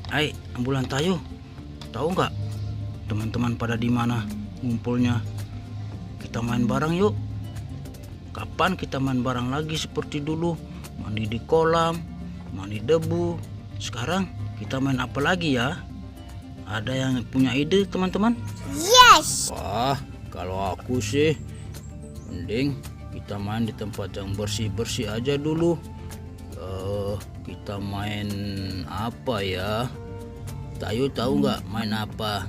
Hai, ambulan tayo. Tahu nggak teman-teman pada di mana ngumpulnya? Kita main bareng yuk. Kapan kita main bareng lagi seperti dulu? Mandi di kolam, mandi debu. Sekarang kita main apa lagi ya? Ada yang punya ide teman-teman? Yes. Wah, kalau aku sih mending kita main di tempat yang bersih-bersih aja dulu. Kita main apa ya? Tayo tahu nggak main apa?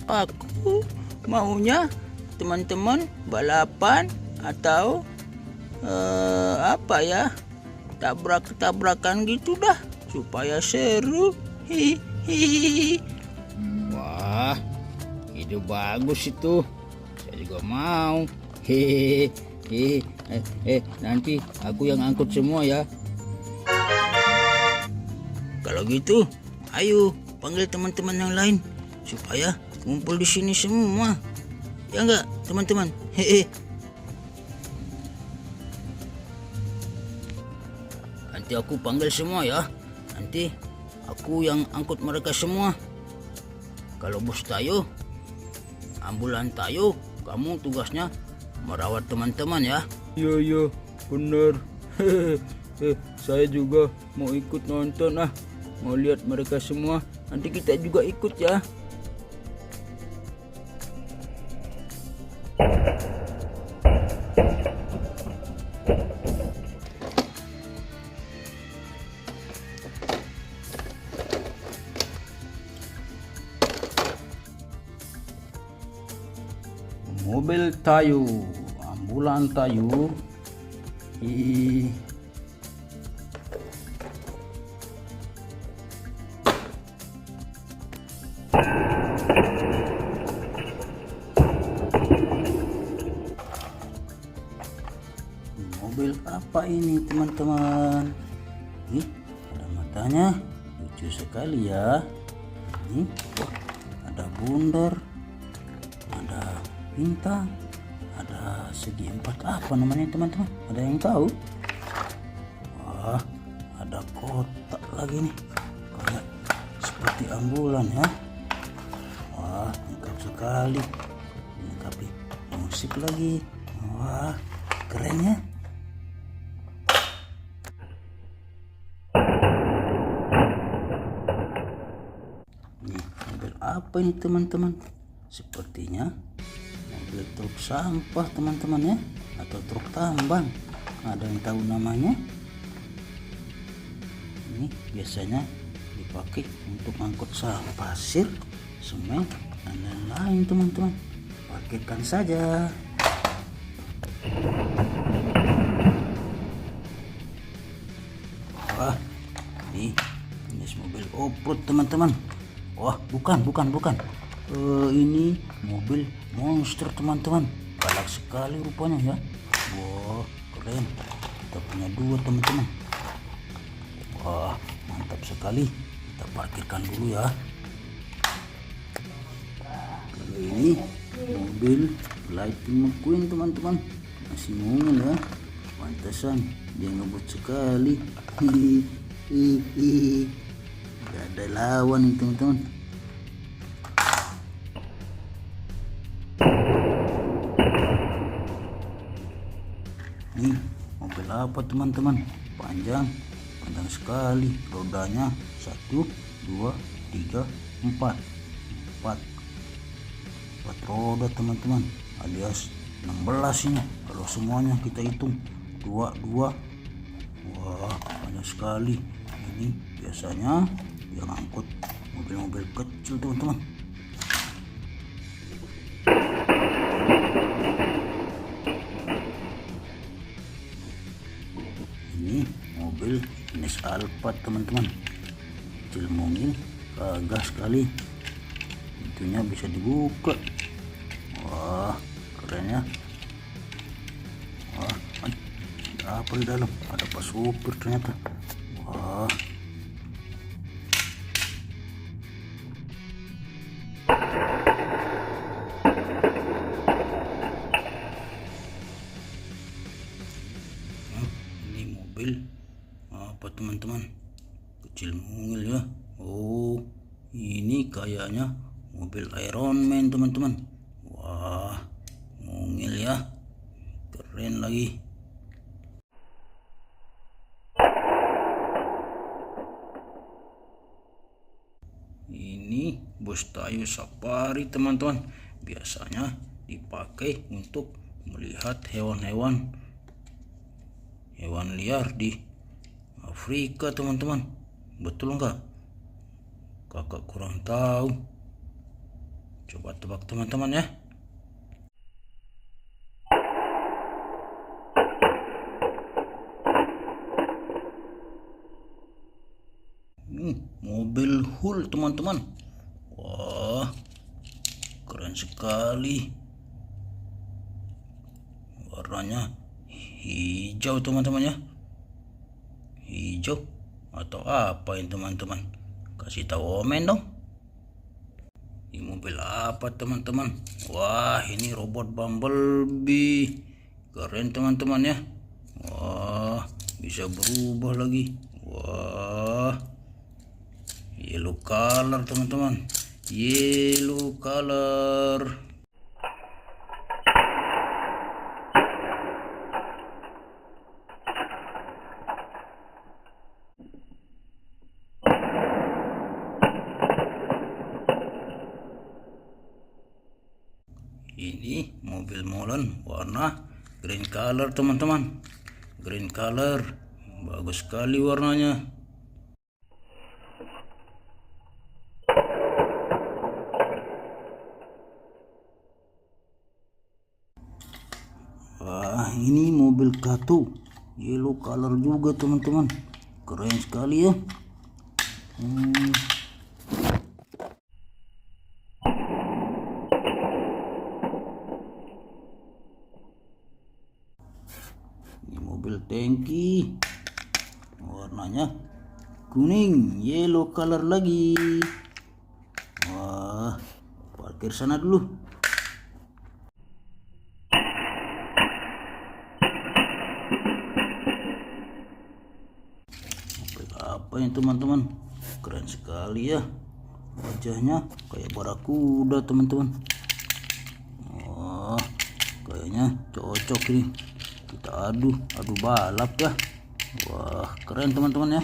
Aku maunya teman-teman balapan atau apa ya? Tabrak-tabrakan gitu dah supaya seru. Hihihi. Wah, ide bagus itu. Saya juga mau. Hehehe. Nanti aku yang angkut semua ya. Kalau gitu, ayo panggil teman-teman yang lain supaya ngumpul di sini semua. Ya enggak, teman-teman? Hehe. Nanti aku panggil semua ya. Nanti aku yang angkut mereka semua. Kalau bos Tayo, ambulan Tayo, kamu tugasnya merawat teman-teman ya. Iya, benar. Saya juga mau ikut nonton mau lihat mereka semua. Nanti kita juga ikut ya. Mobil Tayo, ambulan Tayo. Mobil apa ini teman-teman? Ih, ada matanya, lucu sekali ya. Ini ada bundar, ada bintang, ada segi empat, apa namanya teman-teman? Ada yang tahu? Wah, ada kotak lagi nih, kayak seperti ambulan ya. Wah, lengkap sekali, dilengkapi musik lagi. Wah, keren ya. Nih, mobil apa ini teman-teman? Sepertinya mobil truk sampah teman-teman ya, atau truk tambang. Ada yang tahu namanya? Ini biasanya dipakai untuk angkut sampah, pasir, semen, dan lain-lain teman-teman. Parkirkan saja. Wah, ini jenis mobil off-road teman-teman. Wah, bukan. Ini mobil monster teman-teman. Galak sekali rupanya ya. Wah, keren. Kita punya dua teman-teman. Wah, mantap sekali. Kita parkirkan dulu ya. Kalau ini mobil Lightning McQueen teman-teman. Masih mungil ya. Pantesan dia ngebut sekali. Gak ada lawan nih teman-teman. Nih mobil apa teman-teman? Panjang sekali. Rodanya 1, 2, 3, 4 roda teman-teman, alias 16 ini kalau semuanya kita hitung 2. Wah, banyak sekali. Ini biasanya yang angkut mobil-mobil kecil teman-teman. Ini mobil jenis Alphard teman-teman, kecil mungil, gagah sekali. Pintunya bisa dibuka. Wah, keren ya. Wah, ada apa di dalam? Ada pas supir ternyata. Wah, ini mobil apa teman-teman? Kecil mungil ya. Oh, ini kayaknya mobil Iron Man teman-teman. Wah, mungil ya, keren lagi. Ini bus Tayo Safari teman-teman, biasanya dipakai untuk melihat hewan-hewan liar di Afrika teman-teman. Betul enggak? Kakak kurang tahu. Coba tebak teman-teman ya. Mobil Hulk teman-teman. Wah, keren sekali. Warnanya hijau teman-teman ya. Hijau atau apa ini teman-teman? Kasih tahu Omen dong. Ini mobil apa teman-teman? Wah, ini robot Bumblebee. Keren teman-teman ya. Wah, bisa berubah lagi. Wah, yellow color teman-teman. Yellow color. Ini mobil molen warna green color teman-teman. Green color, bagus sekali warnanya. Wah, ini mobil Kato, yellow color juga teman-teman. Keren sekali ya. Ini mobil tangki, warnanya kuning, yellow color lagi. Wah, parkir sana dulu. Mobil apa ini teman-teman? Keren sekali ya. Wajahnya kayak barakuda teman-teman. Wah, kayaknya cocok ini. Kita adu balap ya. Wah, keren teman-teman ya.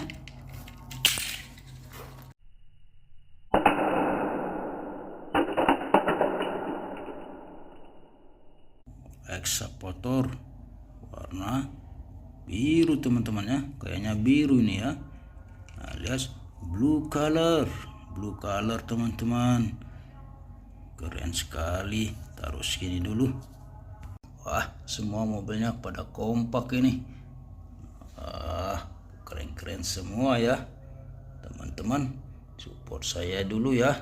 Ekskavator warna biru teman-teman ya. Kayaknya biru ini ya. Alias blue color teman-teman. Keren sekali. Taruh sini dulu. Wah, semua mobilnya pada kompak ini. Keren-keren semua ya teman-teman. Support saya dulu ya.